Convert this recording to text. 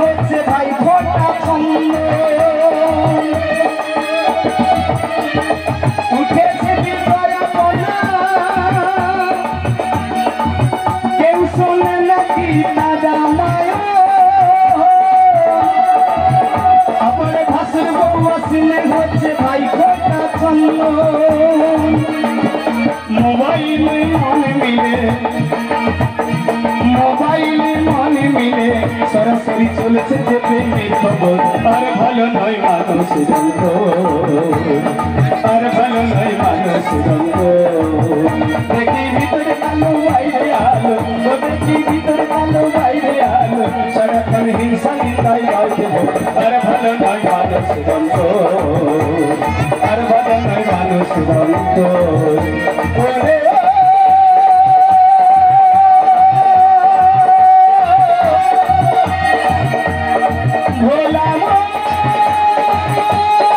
হচ্ছে ভাই ফোটা ছন্দ উঠেছে বিজয়া বলা কেউ শোনে নাকি দাদা মায়া আবার ভাসুর বউ আসলে হচ্ছে ভাই ফোটা ছন্দ মোবাইলে মনে মিলে সরাসরি চলেছে যে প্রেমের খবর আর ভালো নয় মানুষ রঙ্গ আর ভালো নয় মানুষ রঙ্গ দেখি ভিতরে কালো বাইরে আলো দেখি ভিতরে কালো বাইরে আলো সারাক্ষণ হিংসা নিন্দাই আর ভালো নয় মানুষ রঙ্গ আর ভালো নয় মানুষ রঙ্গ